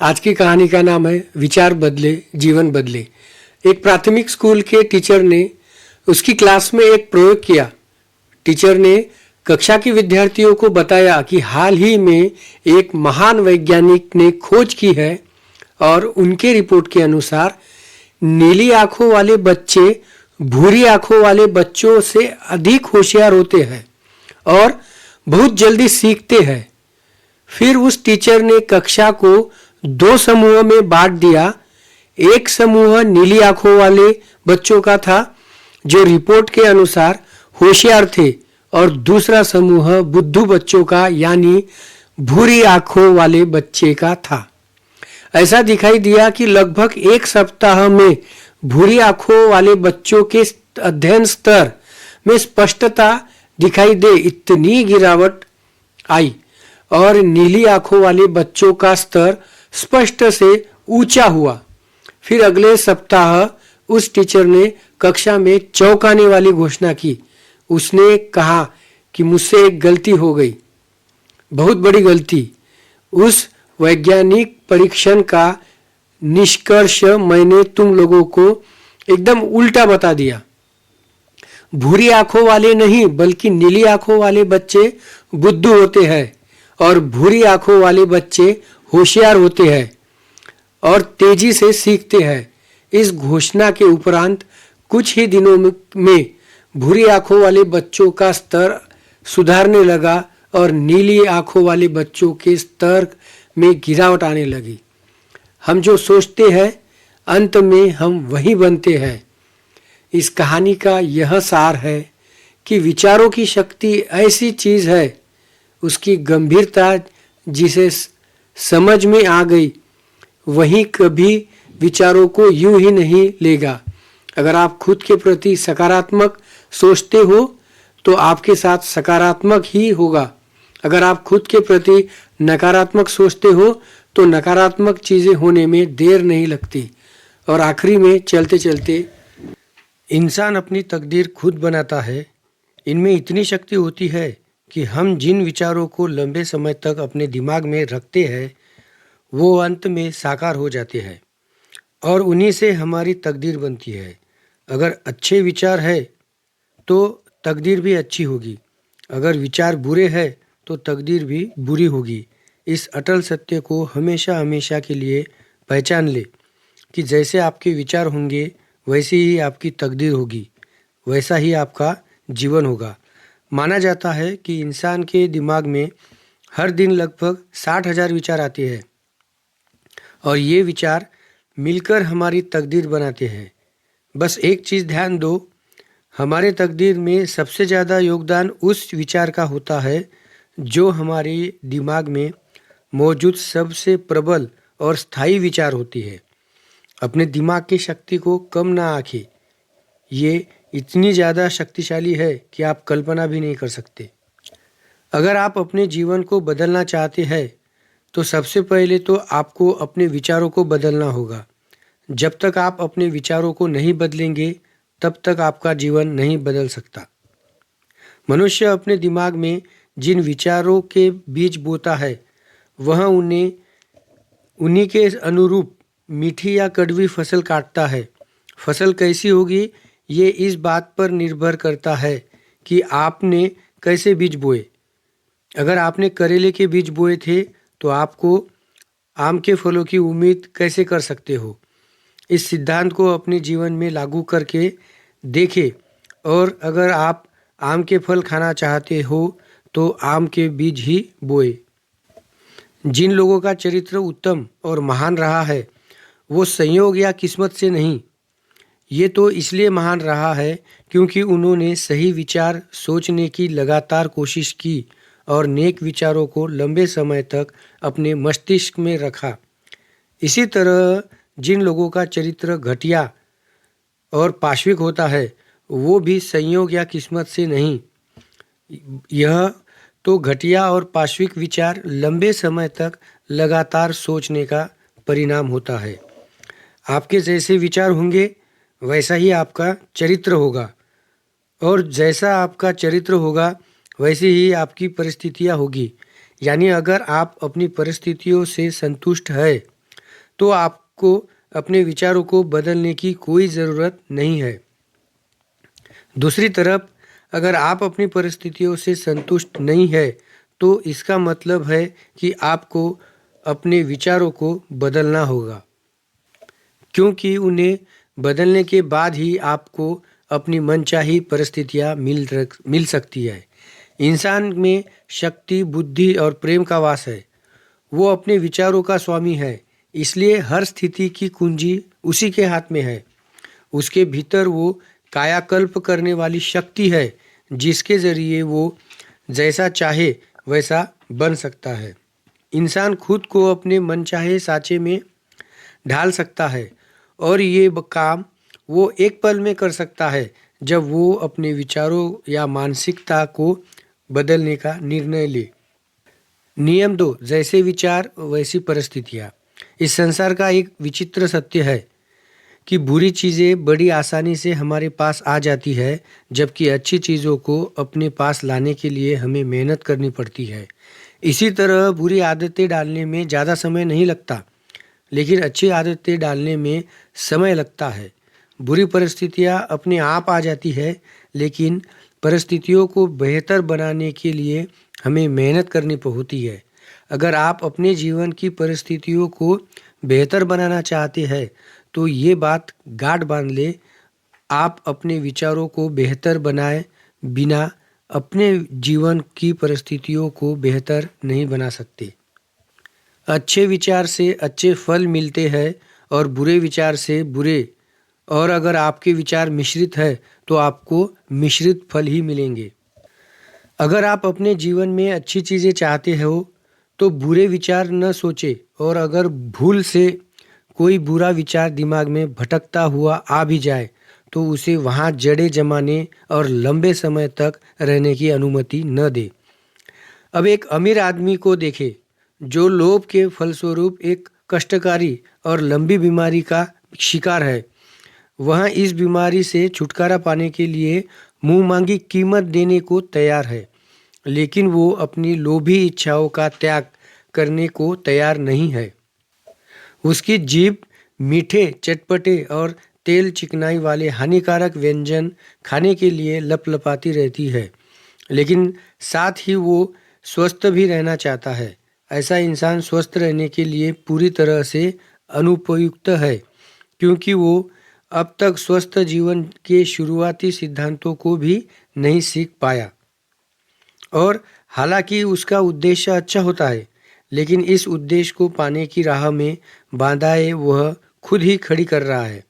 आज की कहानी का नाम है विचार बदले जीवन बदले। एक प्राथमिक स्कूल के टीचर ने उसकी क्लास में एक प्रयोग किया। टीचर ने कक्षा के विद्यार्थियों को बताया कि हाल ही में एक महान वैज्ञानिक ने खोज की है और उनके रिपोर्ट के अनुसार नीली आंखों वाले बच्चे भूरी आंखों वाले बच्चों से अधिक होशियार होते हैं और बहुत जल्दी सीखते हैं। फिर उस टीचर ने कक्षा को दो समूहों में बांट दिया। एक समूह नीली आंखों वाले बच्चों का था जो रिपोर्ट के अनुसार होशियार थे और दूसरा समूह बुद्धू बच्चों का यानी भूरी आंखों वाले बच्चे का था। ऐसा दिखाई दिया कि लगभग एक सप्ताह में भूरी आंखों वाले बच्चों के अध्ययन स्तर में स्पष्टता दिखाई दे इतनी गिरावट आई और नीली आंखों वाले बच्चों का स्तर स्पष्ट से ऊंचा हुआ। फिर अगले सप्ताह उस टीचर ने कक्षा में चौंकाने वाली घोषणा की। उसने कहा कि मुझसे एक गलती हो गई, बहुत बड़ी गलती। उस वैज्ञानिक परीक्षण का निष्कर्ष मैंने तुम लोगों को एकदम उल्टा बता दिया। भूरी आंखों वाले नहीं बल्कि नीली आंखों वाले बच्चे बुद्धू होते हैं और भूरी आंखों वाले बच्चे होशियार होते हैं और तेजी से सीखते हैं। इस घोषणा के उपरांत कुछ ही दिनों में भूरी आंखों वाले बच्चों का स्तर सुधारने लगा और नीली आंखों वाले बच्चों के स्तर में गिरावट आने लगी। हम जो सोचते हैं अंत में हम वही बनते हैं। इस कहानी का यह सार है कि विचारों की शक्ति ऐसी चीज है, उसकी गंभीरता जिसे समझ में आ गई वही कभी विचारों को यूं ही नहीं लेगा। अगर आप खुद के प्रति सकारात्मक सोचते हो तो आपके साथ सकारात्मक ही होगा। अगर आप खुद के प्रति नकारात्मक सोचते हो तो नकारात्मक चीजें होने में देर नहीं लगती। और आखिरी में चलते चलते इंसान अपनी तकदीर खुद बनाता है। इनमें इतनी शक्ति होती है कि हम जिन विचारों को लंबे समय तक अपने दिमाग में रखते हैं वो अंत में साकार हो जाते हैं और उन्हीं से हमारी तकदीर बनती है। अगर अच्छे विचार है तो तकदीर भी अच्छी होगी, अगर विचार बुरे हैं तो तकदीर भी बुरी होगी। इस अटल सत्य को हमेशा हमेशा के लिए पहचान ले कि जैसे आपके विचार होंगे वैसी ही आपकी तकदीर होगी, वैसा ही आपका जीवन होगा। माना जाता है कि इंसान के दिमाग में हर दिन लगभग 60,000 विचार आते हैं और ये विचार मिलकर हमारी तकदीर बनाते हैं। बस एक चीज़ ध्यान दो, हमारे तकदीर में सबसे ज़्यादा योगदान उस विचार का होता है जो हमारे दिमाग में मौजूद सबसे प्रबल और स्थायी विचार होती है। अपने दिमाग की शक्ति को कम ना आंकें, ये इतनी ज़्यादा शक्तिशाली है कि आप कल्पना भी नहीं कर सकते। अगर आप अपने जीवन को बदलना चाहते हैं तो सबसे पहले तो आपको अपने विचारों को बदलना होगा। जब तक आप अपने विचारों को नहीं बदलेंगे तब तक आपका जीवन नहीं बदल सकता। मनुष्य अपने दिमाग में जिन विचारों के बीज बोता है वह उन्हीं के अनुरूप मीठी या कड़वी फसल काटता है। फसल कैसी होगी ये इस बात पर निर्भर करता है कि आपने कैसे बीज बोए। अगर आपने करेले के बीज बोए थे तो आपको आम के फलों की उम्मीद कैसे कर सकते हो। इस सिद्धांत को अपने जीवन में लागू करके देखें और अगर आप आम के फल खाना चाहते हो तो आम के बीज ही बोए। जिन लोगों का चरित्र उत्तम और महान रहा है वो संयोग या किस्मत से नहीं, ये तो इसलिए महान रहा है क्योंकि उन्होंने सही विचार सोचने की लगातार कोशिश की और नेक विचारों को लंबे समय तक अपने मस्तिष्क में रखा। इसी तरह जिन लोगों का चरित्र घटिया और पाशविक होता है वो भी संयोग या किस्मत से नहीं, यह तो घटिया और पाशविक विचार लंबे समय तक लगातार सोचने का परिणाम होता है। आपके जैसे विचार होंगे वैसा ही आपका चरित्र होगा और जैसा आपका चरित्र होगा वैसी ही आपकी परिस्थितियाँ होगी। यानी अगर आप अपनी परिस्थितियों से संतुष्ट है तो आपको अपने विचारों को बदलने की कोई ज़रूरत नहीं है। दूसरी तरफ अगर आप अपनी परिस्थितियों से संतुष्ट नहीं है तो इसका मतलब है कि आपको अपने विचारों को बदलना होगा, क्योंकि उन्हें बदलने के बाद ही आपको अपनी मनचाही परिस्थितियाँ मिल सकती है। इंसान में शक्ति, बुद्धि और प्रेम का वास है। वो अपने विचारों का स्वामी है, इसलिए हर स्थिति की कुंजी उसी के हाथ में है। उसके भीतर वो कायाकल्प करने वाली शक्ति है, जिसके ज़रिए वो जैसा चाहे वैसा बन सकता है। इंसान खुद को अपने मनचाहे साँचे में ढाल सकता है और ये काम वो एक पल में कर सकता है जब वो अपने विचारों या मानसिकता को बदलने का निर्णय ले। नियम 2, जैसे विचार वैसी परिस्थितियाँ। इस संसार का एक विचित्र सत्य है कि बुरी चीज़ें बड़ी आसानी से हमारे पास आ जाती है, जबकि अच्छी चीज़ों को अपने पास लाने के लिए हमें मेहनत करनी पड़ती है। इसी तरह बुरी आदतें डालने में ज़्यादा समय नहीं लगता, लेकिन अच्छी आदतें डालने में समय लगता है। बुरी परिस्थितियाँ अपने आप आ जाती है, लेकिन परिस्थितियों को बेहतर बनाने के लिए हमें मेहनत करनी होती है। अगर आप अपने जीवन की परिस्थितियों को बेहतर बनाना चाहते हैं तो ये बात गांठ बांध ले, आप अपने विचारों को बेहतर बनाए बिना अपने जीवन की परिस्थितियों को बेहतर नहीं बना सकते। अच्छे विचार से अच्छे फल मिलते हैं और बुरे विचार से बुरे, और अगर आपके विचार मिश्रित है तो आपको मिश्रित फल ही मिलेंगे। अगर आप अपने जीवन में अच्छी चीज़ें चाहते हो तो बुरे विचार न सोचें, और अगर भूल से कोई बुरा विचार दिमाग में भटकता हुआ आ भी जाए तो उसे वहाँ जड़ें जमाने और लंबे समय तक रहने की अनुमति न दें। अब एक अमीर आदमी को देखें जो लोभ के फलस्वरूप एक कष्टकारी और लंबी बीमारी का शिकार है। वह इस बीमारी से छुटकारा पाने के लिए मुंह मांगी कीमत देने को तैयार है, लेकिन वो अपनी लोभी इच्छाओं का त्याग करने को तैयार नहीं है। उसकी जीभ मीठे, चटपटे और तेल चिकनाई वाले हानिकारक व्यंजन खाने के लिए लपलपाती रहती है, लेकिन साथ ही वो स्वस्थ भी रहना चाहता है। ऐसा इंसान स्वस्थ रहने के लिए पूरी तरह से अनुपयुक्त है, क्योंकि वो अब तक स्वस्थ जीवन के शुरुआती सिद्धांतों को भी नहीं सीख पाया। और हालांकि उसका उद्देश्य अच्छा होता है, लेकिन इस उद्देश्य को पाने की राह में बाधाएं वह खुद ही खड़ी कर रहा है।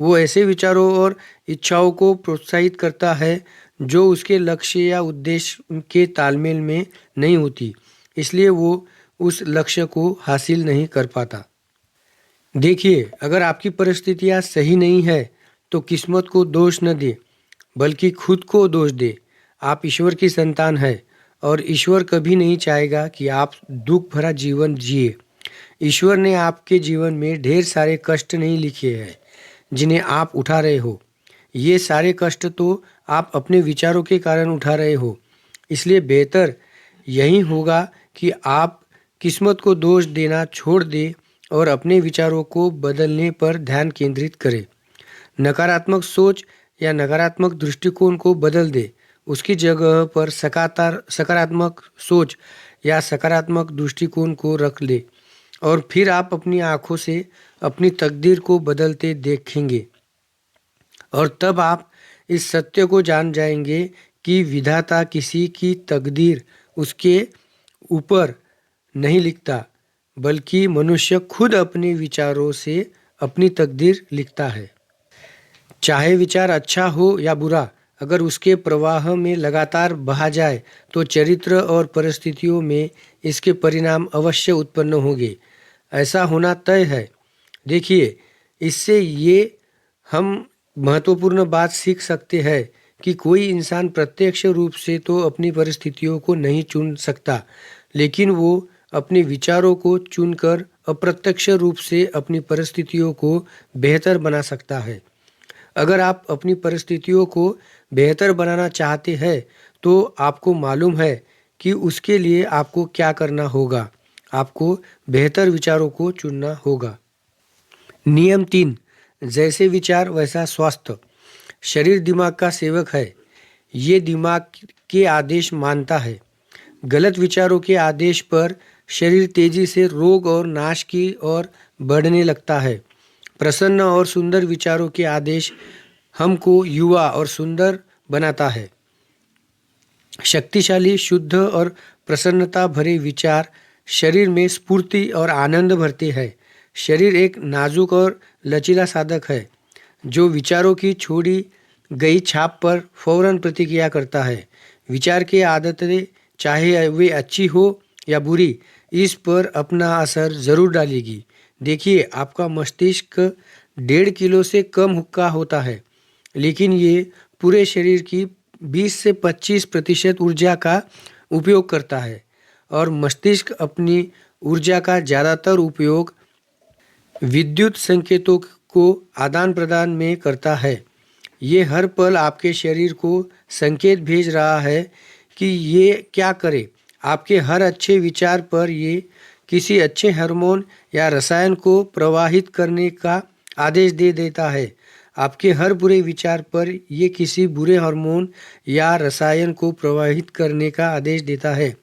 वो ऐसे विचारों और इच्छाओं को प्रोत्साहित करता है जो उसके लक्ष्य या उद्देश्य के तालमेल में नहीं होती, इसलिए वो उस लक्ष्य को हासिल नहीं कर पाता। देखिए, अगर आपकी परिस्थितियाँ सही नहीं है तो किस्मत को दोष न दे, बल्कि खुद को दोष दे। आप ईश्वर की संतान है और ईश्वर कभी नहीं चाहेगा कि आप दुख भरा जीवन जिए। ईश्वर ने आपके जीवन में ढेर सारे कष्ट नहीं लिखे हैं जिन्हें आप उठा रहे हो। ये सारे कष्ट तो आप अपने विचारों के कारण उठा रहे हो। इसलिए बेहतर यही होगा कि आप किस्मत को दोष देना छोड़ दें और अपने विचारों को बदलने पर ध्यान केंद्रित करें। नकारात्मक सोच या नकारात्मक दृष्टिकोण को बदल दे, उसकी जगह पर सकारात्मक सोच या सकारात्मक दृष्टिकोण को रख ले, और फिर आप अपनी आँखों से अपनी तकदीर को बदलते देखेंगे। और तब आप इस सत्य को जान जाएंगे कि विधाता किसी की तकदीर उसके ऊपर नहीं लिखता, बल्कि मनुष्य खुद अपने विचारों से अपनी तकदीर लिखता है। चाहे विचार अच्छा हो या बुरा, अगर उसके प्रवाह में लगातार बहा जाए तो चरित्र और परिस्थितियों में इसके परिणाम अवश्य उत्पन्न होंगे। ऐसा होना तय है। देखिए, इससे ये हम महत्वपूर्ण बात सीख सकते हैं कि कोई इंसान प्रत्यक्ष रूप से तो अपनी परिस्थितियों को नहीं चुन सकता, लेकिन वो अपने विचारों को चुनकर अप्रत्यक्ष रूप से अपनी परिस्थितियों को बेहतर बना सकता है। अगर आप अपनी परिस्थितियों को बेहतर बनाना चाहते हैं तो आपको मालूम है कि उसके लिए आपको क्या करना होगा। आपको बेहतर विचारों को चुनना होगा। नियम 3, जैसे विचार वैसा स्वास्थ्य। शरीर दिमाग का सेवक है। ये दिमाग के आदेश मानता है। गलत विचारों के आदेश पर शरीर तेजी से रोग और नाश की ओर बढ़ने लगता है। प्रसन्न और सुंदर विचारों के आदेश हमको युवा और सुंदर बनाता है। शक्तिशाली, शुद्ध और प्रसन्नता भरे विचार शरीर में स्फूर्ति और आनंद भरते हैं। शरीर एक नाजुक और लचीला साधक है जो विचारों की छोड़ी गई छाप पर फौरन प्रतिक्रिया करता है। विचार की आदतें, चाहे वे अच्छी हो या बुरी, इस पर अपना असर जरूर डालेगी। देखिए, आपका मस्तिष्क 1.5 किलो से कम हुक्का होता है, लेकिन ये पूरे शरीर की 20 से 25% ऊर्जा का उपयोग करता है और मस्तिष्क अपनी ऊर्जा का ज़्यादातर उपयोग विद्युत संकेतों को आदान प्रदान में करता है। ये हर पल आपके शरीर को संकेत भेज रहा है कि ये क्या करे। आपके हर अच्छे विचार पर ये किसी अच्छे हार्मोन या रसायन को प्रवाहित करने का आदेश दे देता है। आपके हर बुरे विचार पर ये किसी बुरे हार्मोन या रसायन को प्रवाहित करने का आदेश देता है।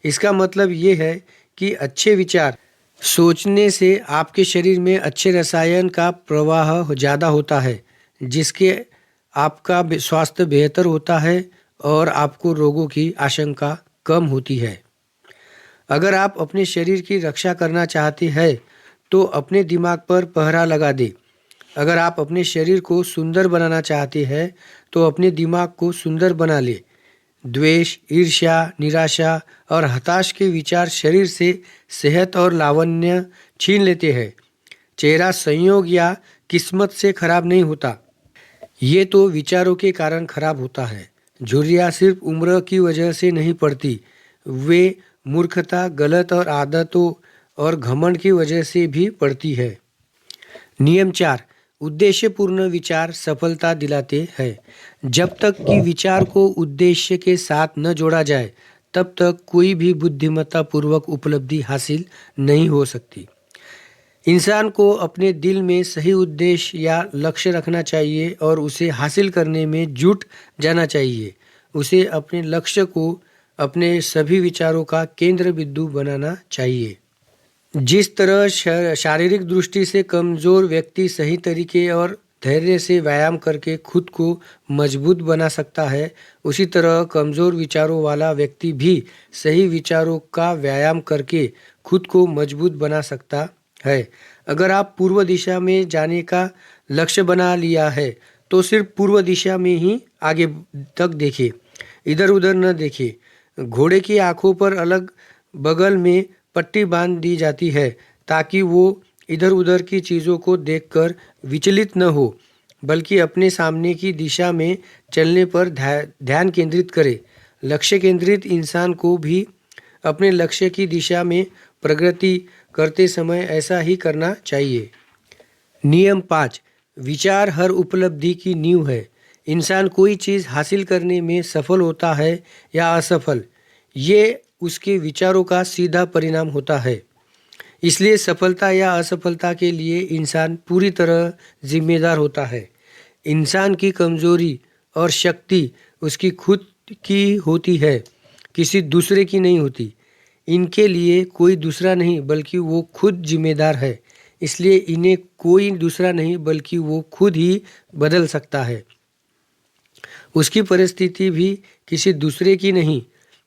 इसका मतलब ये है कि अच्छे विचार सोचने से आपके शरीर में अच्छे रसायन का प्रवाह ज़्यादा होता है, जिसके आपका स्वास्थ्य बेहतर होता है और आपको रोगों की आशंका कम होती है। अगर आप अपने शरीर की रक्षा करना चाहते हैं तो अपने दिमाग पर पहरा लगा दें। अगर आप अपने शरीर को सुंदर बनाना चाहते हैं तो अपने दिमाग को सुंदर बना ले। द्वेष, ईर्ष्या, निराशा और हताश के विचार शरीर से सेहत और लावण्य छीन लेते हैं। चेहरा संयोग या किस्मत से खराब नहीं होता, ये तो विचारों के कारण खराब होता है। झुर्रियाँ सिर्फ उम्र की वजह से नहीं पड़ती, वे मूर्खता, गलत और आदतों और घमंड की वजह से भी पड़ती है। नियम 4, उद्देश्यपूर्ण विचार सफलता दिलाते हैं। जब तक कि विचार को उद्देश्य के साथ न जोड़ा जाए, तब तक कोई भी बुद्धिमत्तापूर्वक उपलब्धि हासिल नहीं हो सकती। इंसान को अपने दिल में सही उद्देश्य या लक्ष्य रखना चाहिए और उसे हासिल करने में जुट जाना चाहिए। उसे अपने लक्ष्य को अपने सभी विचारों का केंद्र बिंदु बनाना चाहिए। जिस तरह शारीरिक दृष्टि से कमज़ोर व्यक्ति सही तरीके और धैर्य से व्यायाम करके खुद को मजबूत बना सकता है, उसी तरह कमज़ोर विचारों वाला व्यक्ति भी सही विचारों का व्यायाम करके खुद को मजबूत बना सकता है। अगर आप पूर्व दिशा में जाने का लक्ष्य बना लिया है तो सिर्फ पूर्व दिशा में ही आगे तक देखें, इधर उधर न देखें। घोड़े की आंखों पर अलग बगल में पट्टी बांध दी जाती है ताकि वो इधर उधर की चीज़ों को देखकर विचलित न हो, बल्कि अपने सामने की दिशा में चलने पर ध्यान केंद्रित करे। लक्ष्य केंद्रित इंसान को भी अपने लक्ष्य की दिशा में प्रगति करते समय ऐसा ही करना चाहिए। नियम 5, विचार हर उपलब्धि की नींव है। इंसान कोई चीज़ हासिल करने में सफल होता है या असफल, ये उसके विचारों का सीधा परिणाम होता है। इसलिए सफलता या असफलता के लिए इंसान पूरी तरह जिम्मेदार होता है। इंसान की कमजोरी और शक्ति उसकी खुद की होती है, किसी दूसरे की नहीं होती। इनके लिए कोई दूसरा नहीं बल्कि वो खुद जिम्मेदार है। इसलिए इन्हें कोई दूसरा नहीं बल्कि वो खुद ही बदल सकता है। उसकी परिस्थिति भी किसी दूसरे की नहीं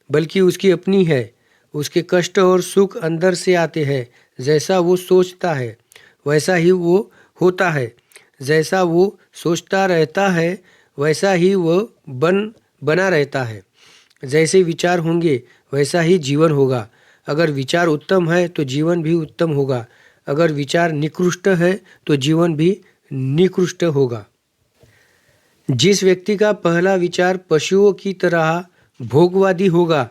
बल्कि उसकी अपनी है। उसके कष्ट और सुख अंदर से आते हैं। जैसा वो सोचता है वैसा ही वो होता है। जैसा वो सोचता रहता है वैसा ही वो बना रहता है। जैसे विचार होंगे वैसा ही जीवन होगा। अगर विचार उत्तम है तो जीवन भी उत्तम होगा। अगर विचार निकृष्ट है तो जीवन भी निकृष्ट होगा। जिस व्यक्ति का पहला विचार पशुओं की तरह भोगवादी होगा,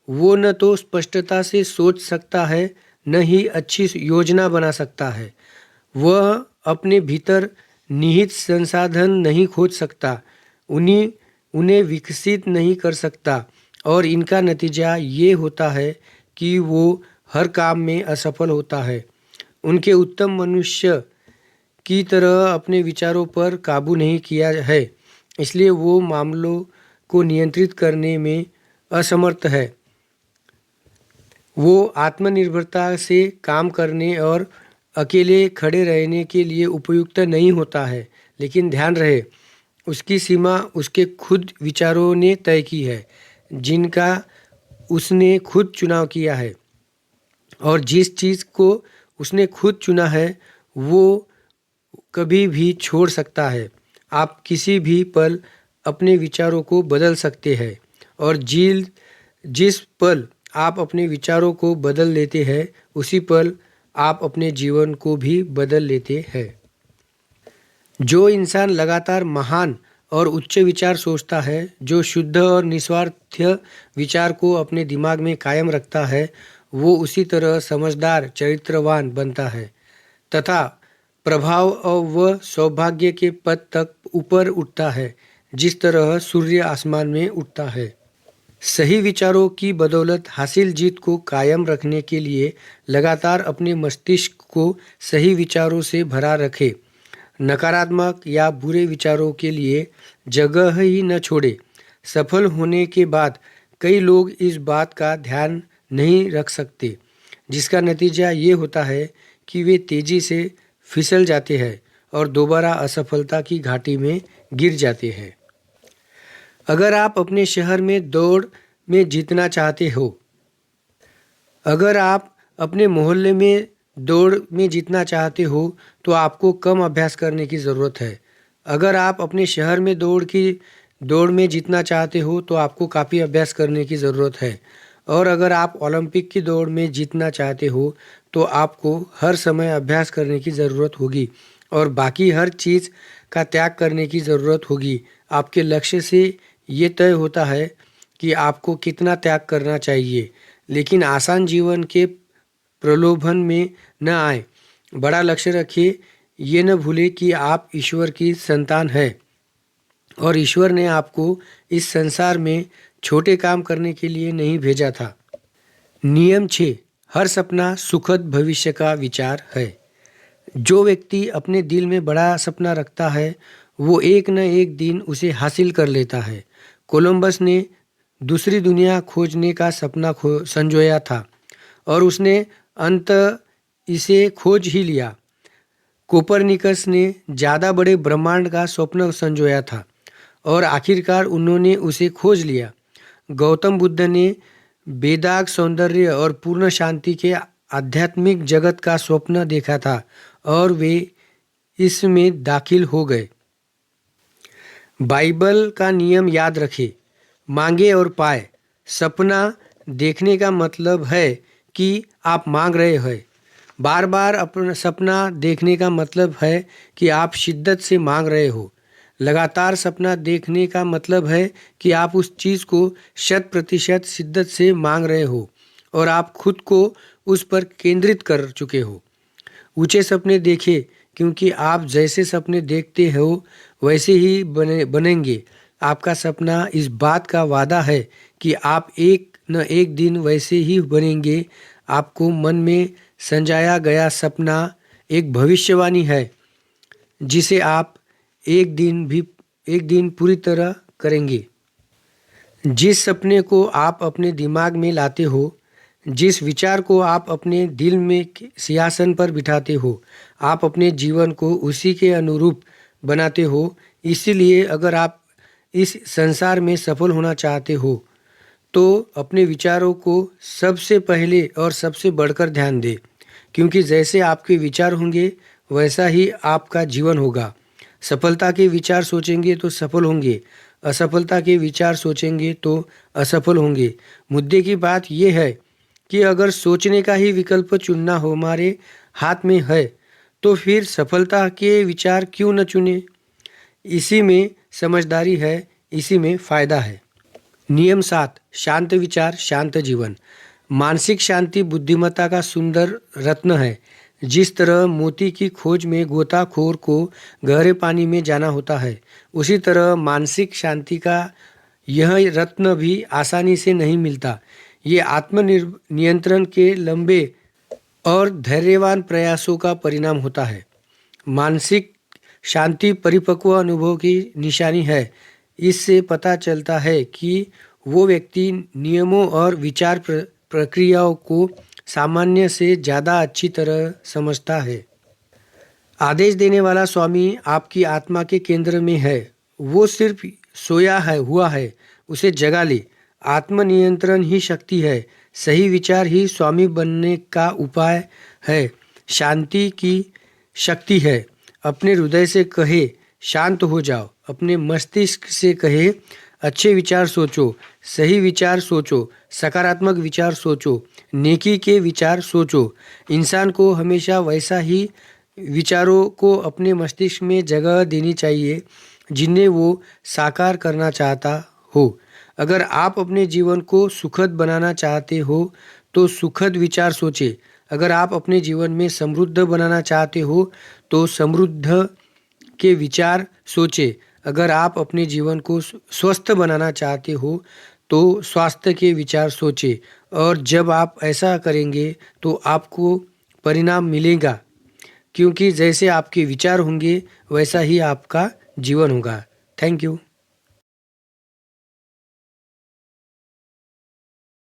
वो न तो स्पष्टता से सोच सकता है न ही अच्छी योजना बना सकता है। वह अपने भीतर निहित संसाधन नहीं खोज सकता, उन्हें विकसित नहीं कर सकता और इनका नतीजा ये होता है कि वो हर काम में असफल होता है। उनके उत्तम मनुष्य की तरह अपने विचारों पर काबू नहीं किया है, इसलिए वो मामलों को नियंत्रित करने में असमर्थ है। वो आत्मनिर्भरता से काम करने और अकेले खड़े रहने के लिए उपयुक्त नहीं होता है। लेकिन ध्यान रहे, उसकी सीमा उसके खुद विचारों ने तय की है, जिनका उसने खुद चुनाव किया है। और जिस चीज़ को उसने खुद चुना है वो कभी भी छोड़ सकता है। आप किसी भी पल अपने विचारों को बदल सकते हैं, और जिस पल आप अपने विचारों को बदल लेते हैं उसी पल आप अपने जीवन को भी बदल लेते हैं। जो इंसान लगातार महान और उच्च विचार सोचता है, जो शुद्ध और निस्वार्थ विचार को अपने दिमाग में कायम रखता है, वो उसी तरह समझदार, चरित्रवान बनता है तथा प्रभाव व सौभाग्य के पद तक ऊपर उठता है, जिस तरह सूर्य आसमान में उठता है। सही विचारों की बदौलत हासिल जीत को कायम रखने के लिए लगातार अपने मस्तिष्क को सही विचारों से भरा रखें। नकारात्मक या बुरे विचारों के लिए जगह ही न छोड़े। सफल होने के बाद कई लोग इस बात का ध्यान नहीं रख सकते, जिसका नतीजा ये होता है कि वे तेजी से फिसल जाते हैं और दोबारा असफलता की घाटी में गिर जाते हैं। अगर आप अपने शहर में दौड़ में जीतना चाहते हो, अगर आप अपने मोहल्ले में दौड़ में जीतना चाहते हो तो आपको कम अभ्यास करने की ज़रूरत है। अगर आप अपने शहर में दौड़ में जीतना चाहते हो तो आपको काफ़ी अभ्यास करने की ज़रूरत है। और अगर आप ओलंपिक की दौड़ में जीतना चाहते हो तो आपको हर समय अभ्यास करने की ज़रूरत होगी और बाकी हर चीज़ का त्याग करने की ज़रूरत होगी। आपके लक्ष्य से ये तय होता है कि आपको कितना त्याग करना चाहिए, लेकिन आसान जीवन के प्रलोभन में न आए। बड़ा लक्ष्य रखिए, ये न भूले कि आप ईश्वर की संतान हैं और ईश्वर ने आपको इस संसार में छोटे काम करने के लिए नहीं भेजा था। नियम 6, हर सपना सुखद भविष्य का विचार है। जो व्यक्ति अपने दिल में बड़ा सपना रखता है वो एक न एक दिन उसे हासिल कर लेता है। कोलंबस ने दूसरी दुनिया खोजने का सपना संजोया था और उसने अंत इसे खोज ही लिया। कोपरनिकस ने ज़्यादा बड़े ब्रह्मांड का स्वप्न संजोया था और आखिरकार उन्होंने उसे खोज लिया। गौतम बुद्ध ने बेदाग सौंदर्य और पूर्ण शांति के आध्यात्मिक जगत का स्वप्न देखा था और वे इसमें दाखिल हो गए। बाइबल का नियम याद रखें, मांगे और पाए। सपना देखने का मतलब है कि आप मांग रहे हैं। बार बार अपना सपना देखने का मतलब है कि आप शिद्दत से मांग रहे हो। लगातार सपना देखने का मतलब है कि आप उस चीज़ को 100% शिद्दत से मांग रहे हो और आप खुद को उस पर केंद्रित कर चुके हो। ऊंचे सपने देखें, क्योंकि आप जैसे सपने देखते हो वैसे ही बनेंगे। आपका सपना इस बात का वादा है कि आप एक न एक दिन वैसे ही बनेंगे। आपको मन में संजाया गया सपना एक भविष्यवाणी है जिसे आप एक दिन पूरी तरह करेंगे। जिस सपने को आप अपने दिमाग में लाते हो, जिस विचार को आप अपने दिल में सिंहासन पर बिठाते हो, आप अपने जीवन को उसी के अनुरूप बनाते हो। इसीलिए अगर आप इस संसार में सफल होना चाहते हो तो अपने विचारों को सबसे पहले और सबसे बढ़कर ध्यान दें, क्योंकि जैसे आपके विचार होंगे वैसा ही आपका जीवन होगा। सफलता के विचार सोचेंगे तो सफल होंगे, असफलता के विचार सोचेंगे तो असफल होंगे। मुद्दे की बात यह है कि अगर सोचने का ही विकल्प चुनना हमारे हाथ में है तो फिर सफलता के विचार क्यों न चुने। इसी में समझदारी है, इसी में फ़ायदा है। नियम 7, शांत विचार शांत जीवन। मानसिक शांति बुद्धिमत्ता का सुंदर रत्न है। जिस तरह मोती की खोज में गोताखोर को गहरे पानी में जाना होता है, उसी तरह मानसिक शांति का यह रत्न भी आसानी से नहीं मिलता। ये आत्मनियंत्रण के लंबे और धैर्यवान प्रयासों का परिणाम होता है। मानसिक शांति परिपक्व अनुभव की निशानी है। इससे पता चलता है कि वो व्यक्ति नियमों और विचार प्रक्रियाओं को सामान्य से ज़्यादा अच्छी तरह समझता है। आदेश देने वाला स्वामी आपकी आत्मा के केंद्र में है। वो सिर्फ सोया है हुआ है, उसे जगा ले। आत्मनियंत्रण ही शक्ति है। सही विचार ही स्वामी बनने का उपाय है। शांति की शक्ति है। अपने हृदय से कहे शांत हो जाओ। अपने मस्तिष्क से कहे अच्छे विचार सोचो, सही विचार सोचो, सकारात्मक विचार सोचो, नेकी के विचार सोचो। इंसान को हमेशा वैसा ही विचारों को अपने मस्तिष्क में जगह देनी चाहिए जिन्हें वो साकार करना चाहता हो। अगर आप अपने जीवन को सुखद बनाना चाहते हो तो सुखद विचार सोचें। अगर आप अपने जीवन में समृद्ध बनाना चाहते हो तो समृद्ध के विचार सोचें। अगर आप अपने जीवन को स्वस्थ बनाना चाहते हो तो स्वास्थ्य के विचार सोचें। और जब आप ऐसा करेंगे तो आपको परिणाम मिलेगा, क्योंकि जैसे आपके विचार होंगे वैसा ही आपका जीवन होगा। Thank you.